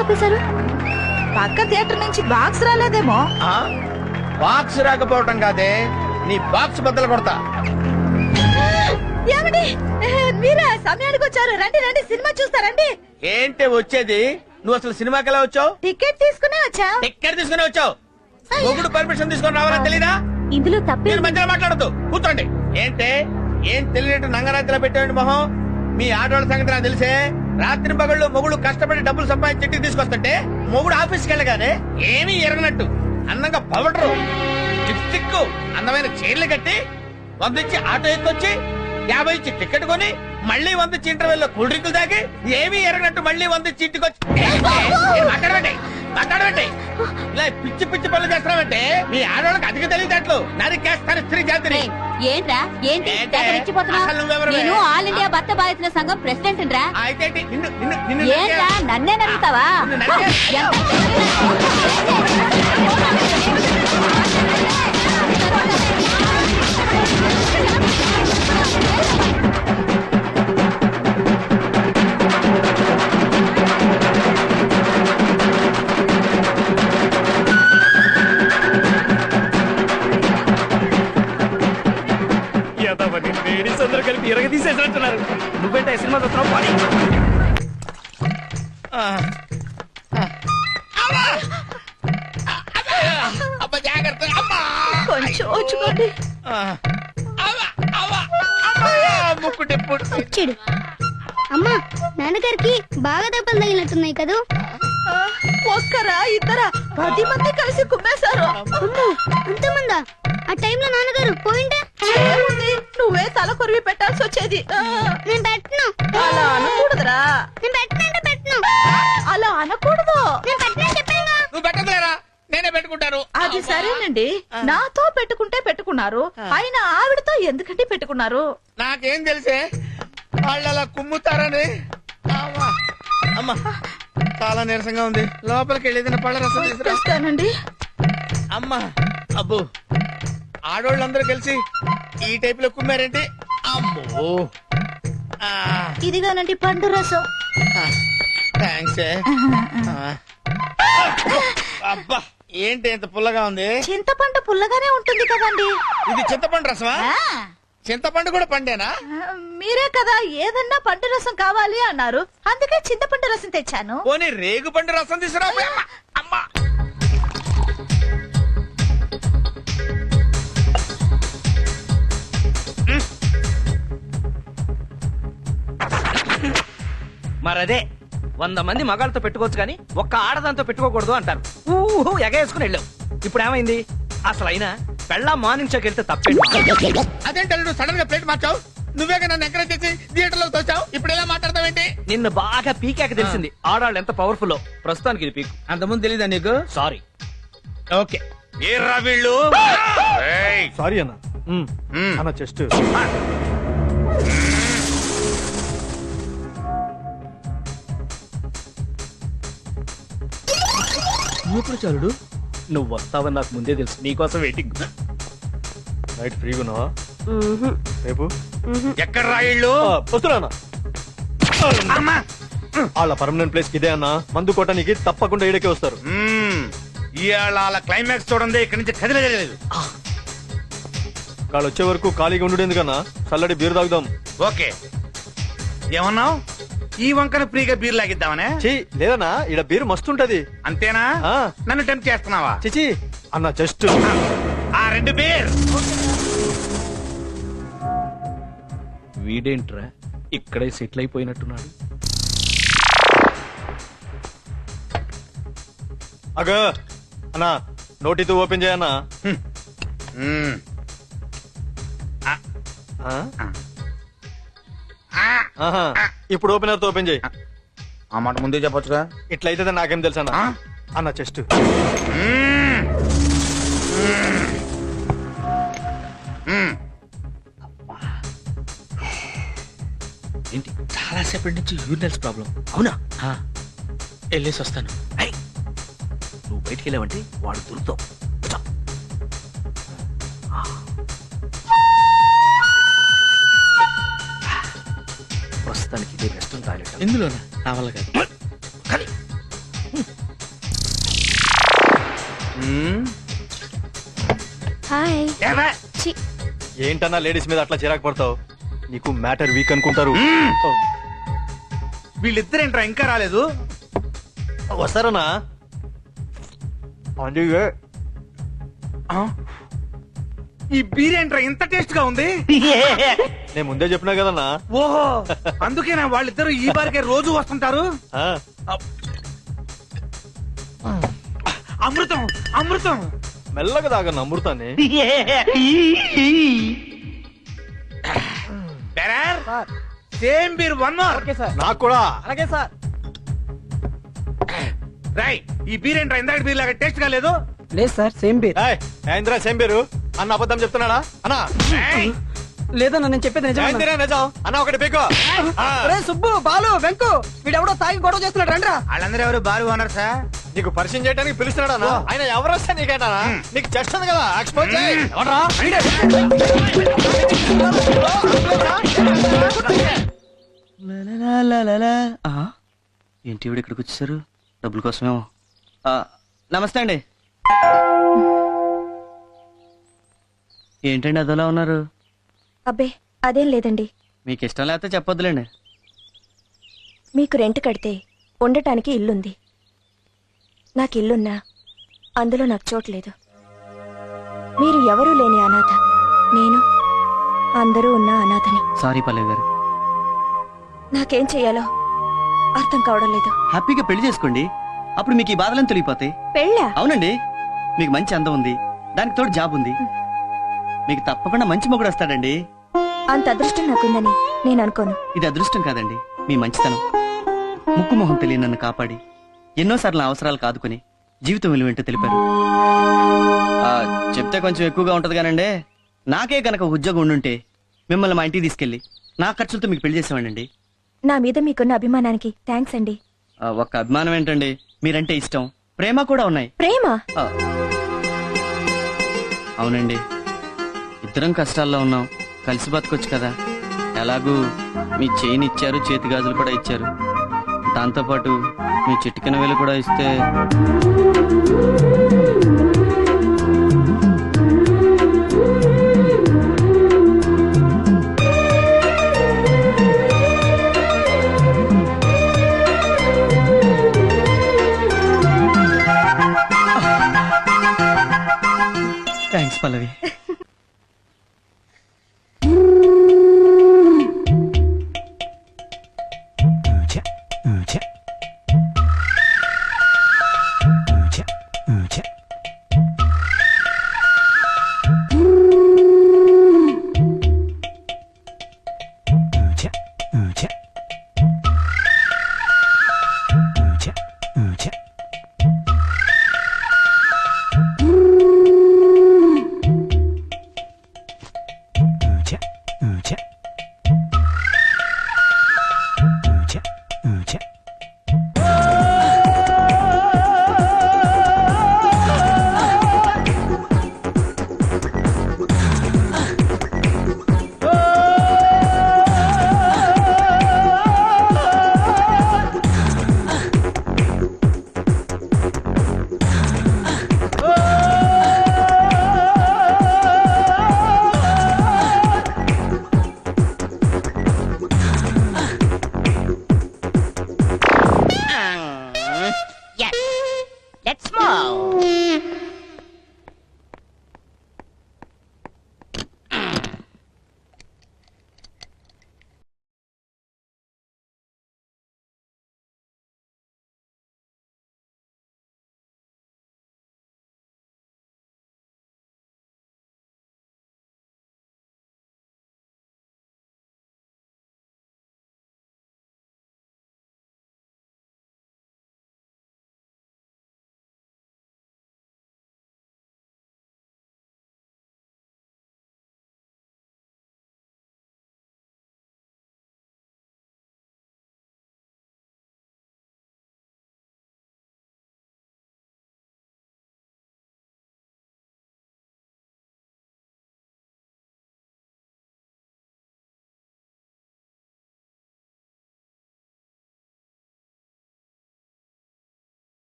ఆపేశారు? పక్క థియేటర్ నుంచి బాక్స్ రాలేదేమో. బాక్స్ రాకపోవటం కాదే, నీ బాక్స్ బద్దలు కొడతా. ఏమండి, మీరా సమయానికి వచ్చారు? రండి రండి, సినిమా చూస్తారండి. ఏంటి వచ్చేది? నువ్వు అసలు సినిమాకి ఎలా వచ్చావు? టికెట్ తీసుకునే వచ్చా. టికెట్ తీసుకుని వచ్చావు? మొగుడు పర్మిషన్ తీసుకొని రావాలని తెలీదా? ఇందులో తప్పే. మీరు మధ్యలో మాట్లాడద్దు, కూర్చోండి. ఏంటే ఏం తెలియనట్టు నంగరాత్రిలో పెట్టేయండి మొహం. మీ ఆడవాళ్ళ సంగతి నాకు తెలిసే. రాత్రి పగళ్ళు మొగుడు కష్టపడి డబ్బులు సంపాదించి ఇంటికి తీసుకొస్తుంటే మొగుడు ఆఫీస్కి వెళ్ళగానే ఏమీ ఎరగనట్టు అందంగా పవడరు లిప్స్టిక్ అందమైన చీరలు కట్టి 100 ఇచ్చి ఆటో ఎక్కొచ్చి 50 ఇచ్చి టికెట్ కొని మళ్ళీ 100 ఇచ్చి ఇంటర్వెల్ లో కూల్ డ్రింకులు తాగి ఏమీ ఎరగనట్టు మళ్ళీ 100 ఇచ్చి ఇంటికి వచ్చి మాట్లాడబెట్టి ఇలా పిచ్చి పిచ్చి పనులు చేస్తున్నామంటే మీ ఆడవాళ్ళకి అధిక తెలియదట్లు నరికేస్తాను స్త్రీ జాతిని. ఏంట్రా ఏంటి అసలు నువ్వెవరు? నేను ఆల్ ఇండియా భర్త బాధితుల సంఘం ప్రెసిడెంట్ రా. అయితే నిన్ను ఏంట్రా నన్నే నడుగుతావా? లేడీస్ అందరూ కలిపి ఎరగ తీసేసినట్టున్నారు. నువ్వేంటే సినిమా చూస్తున్నావు? కొంచెం వచ్చుకోండి. వచ్చాడు. అమ్మా, నాన్నగారికి బాగా దెబ్బలు తగిలినట్టున్నాయి కదూ? ఒక్కరా ఇద్దరా 10 మంది కలిసి కుమ్మేశారు. అంతమందా? ఆ టైంలో నాన్నగారు పోయింటే ఏముంది, నువ్వే తల కొరివి పెట్టాల్సి వచ్చేది. నేను పెట్టను. అలా అనకూడదురా. నేను పెట్టనంటే పెట్టను. అలా అనకూడదు. నేను పెట్టనని చెప్పానుగా. నువ్వు పెట్టదులేరా, నేనే పెట్టుకుంటాను. అది సరేనండి, నాతో పెట్టుకుంటే పెట్టుకున్నారు, అయినా ఆవిడతో ఎందుకంటే పెట్టుకున్నారు? నాకేం తెలిసే వాళ్ళు అలా కుమ్ముతారని. అమ్మా చాలా నీరసంగా ఉంది, లోపలికి వెళ్ళేది పళ్ళ రసం తీసుకురా. తెస్తానండి. అమ్మా అబ్బు, ఆడోళ్ళందరూ కలిసి ఈ టైప్ లో కుమ్మారేంటి? అమ్మో, ఇదిగానండి పండు రసం. థ్యాంక్స్. అబ్బా ఏంటి ఎంత పుల్లగా ఉంది? చింతపండు పుల్లగానే ఉంటుంది కదండి. ఇది చింతపండు రసమా? చింతపండు కూడా పండేనా? మీరే కదా ఏదన్నా పండు రసం కావాలి అన్నారు, అందుకే చింతపండు రసం తెచ్చాను. పోనీ రేగు పండు రసం తీసుకురా. అమ్మా మరదే 100 మంది మగాళ్ళతో పెట్టుకోవచ్చు కానీ ఒక్క ఆడదాంతో పెట్టుకోకూడదు అంటారు. ఎగేసుకుని వెళ్ళావు. ఇప్పుడు ఏమైంది? అసలు అయినా పెళ్ళా మార్నింగ్ షోకి వెళ్తే తప్పేంటి? అదేంటే నువ్వు సడన్ గా ప్లేట్ మార్చావు? నువ్వేగా నన్ను ఎంకరేజ్ చేసి థియేటర్ లో తోచావు, ఇప్పుడు ఎలా మాట్లాడతావేంటి? నిన్ను బాగా పీకాక తెలిసింది ఆడాళ్ళు ఎంత పవర్ఫుల్. ప్రస్తుతానికి ఇది పీకు. అంతకుముందు తెలీదా నీకు? సారీ. ఓకే. ఏర్రా వీళ్ళు? సారీ అన్న. అన్న చెస్ట్ చాలుడు. నువ్వు వస్తావని నాకు ముందే తెలుసు, నీకోసం వెయిటింగ్. నైట్ ఫ్రీగా ఉన్నావా రేపు? ఎక్కడ రా వీళ్ళు? వస్తున్నా. వాళ్ళ పర్మనెంట్ ప్లేస్ ఇదే అన్న. మందు కొట్టడానికి తప్పకుండా ఈడకే వస్తారు. ఇవాళ క్లైమాక్స్ చూడండి, ఇక్కడి నుంచి కదిలేదు. వాళ్ళు వచ్చే వరకు ఖాళీగా ఉండు ఎందుకన్నా, చల్లడి బీరు తాగుదాం. ఓకే. ఏమన్నావు? ఈ వంకన ఫ్రీగా బీర్ లాగిద్దామనే? లేదన్నా, ఈడ బీరు మస్తుంటది. అంతేనా? నన్ను టెంప్ట్ చేస్తున్నావా? చిచి అన్న జస్ట్ ఆ 2 బీర్. వీడేంట్రా ఇక్కడే సెటిల్ అయిపోయినట్టున్నాడు. అగ అన్నా, నోటితో ఓపెన్ చేయన్నా. ఇప్పుడు ఓపెనర్ తో ఓపెన్ చేయి. ఆ మాట ముందే చెప్పొచ్చుగా. ఇట్లయితే నాకేం తెలుసా అన్న చెస్ట్. ఏంటి చాలా సేపటి నుంచి యూరినల్స్ ప్రాబ్లం? అవునా? వెళ్ళేసి వస్తాను. నువ్వు బయటికి వెళ్ళావంటే వాడు దొరుకుతావు. ప్రస్తుతానికి ఇదే బెస్ట్ టాయిలెట్. ఇందులోనా? నా వల్ల కాదు. హాయ్ ఏమే? ఏంటన్నా లేడీస్ మీద అట్లా చిరాకు పడతావు? నీకు మ్యాటర్ వీక్ అనుకుంటారు. వీళ్ళిద్దరేంట్రా ఇంకా రాలేదు? వస్తారన్నా? అందుకే ఈ బీరేంట్రా ఇంత టేస్ట్ గా ఉంది? నేను ముందే చెప్పినా కదన్నా. ఓహో, అందుకేనా వాళ్ళిద్దరు ఈ బారికే రోజు వస్తుంటారు? ఆ, అమృతం అమృతం. మెల్లగా తాగన్న అమృతాన్ని. Same beer one more. నాకు కూడా. అలాగే సార్. రై, ఈ బీర్ ఏంట్రా ఇందాక బీర్ లాగా టేస్ట్ గా లేదు? లేదు సార్, సేమ్ బీర్. ఏయ్, ఏందిరా సేమ్ పేరు అన్న అబద్ధం చెప్తున్నాడా అన్నా? ఏయ్, లేదన్నా, నేను చెప్పేది ఏందిరా నిజం అన్న? ఒకటి పీకో. ఆ, సుబ్బు, బాలు, వెంకు వీడెవడో తాగి గొడవ చేస్తున్నాడు రండ్రా. వాళ్ళందరూ ఎవరు బారు ఓనర్ సార్? నీకు పరిచయం చేయడానికి పిలుస్తున్నాడా అన్న? ఆయన ఎవరు వస్తే నీకేనా? నీకు చెస్ట్ ఉంది కదా, ఎక్స్పోజ్ చేయి. ఎవడ్రా? ఏంటి ఇవిడ ఇక్కడికి వచ్చేసారు? డబ్బుల కోసమేమో. నమస్తే అండి. ఏంటండి అదోలా ఉన్నారు? అబ్బే అదేం లేదండి. మీకు ఇష్టం లేకపోతే చెప్పొద్దులేండి. మీకు రెంట్ కడితే ఉండటానికి ఇల్లుంది. నాకు ఇల్లున్నా అందులో నాకు చోట్లేదు. మీరు ఎవరూ లేని అనాథ, నేను అందరూ ఉన్న అనాథని. సారీ పల్లవి గారు. నాకేం చెయ్యాలో అర్థం కావడం లేదు. హ్యాపీగా పెళ్లి చేసుకోండి, అప్పుడు మీకు ఈ బాధలను తొలగిపోతాయి. పెళ్ళా? అవునండి, మీకు మంచి అందం ఉంది, దానికి తోడు జాబ్ ఉంది, మీకు తప్పకుండా మంచి మొగుడు వస్తాడండి. అంత అదృష్టం నాకుందని నేను అనుకోను. ఇది అదృష్టం కాదండి, మీ మంచితనం. ముక్కు మొహం తెలియని నన్ను కాపాడి ఎన్నోసార్లు నా అవసరాలు కాదుకొని జీవితం విలువేంటో తెలిపారు. చెప్తే కొంచెం ఎక్కువగా ఉంటది కానండి, నాకే కనుక ఉద్యోగం ఉండుంటే మిమ్మల్ని మా ఇంటికి తీసుకెళ్లి నా ఖర్చులతో మీకు పెళ్లి చేసేవాడండి. నా మీద మీకున్న అభిమానానికి థ్యాంక్స్ అండి. ఒక్క అభిమానం ఏంటండి, మీరంటే ఇష్టం, ప్రేమ కూడా ఉన్నాయి. ప్రేమ? ఆ, అవునండి, ఇద్దరం కష్టాల్లో ఉన్నాం, కలిసి బతకొచ్చు కదా. ఎలాగూ మీ చైన్ ఇచ్చారు, చేతి గాజులు కూడా ఇచ్చారు, దాంతోపాటు మీ చిటికెన వేలు కూడా ఇస్తే. థ్యాంక్స్ పల్లవి.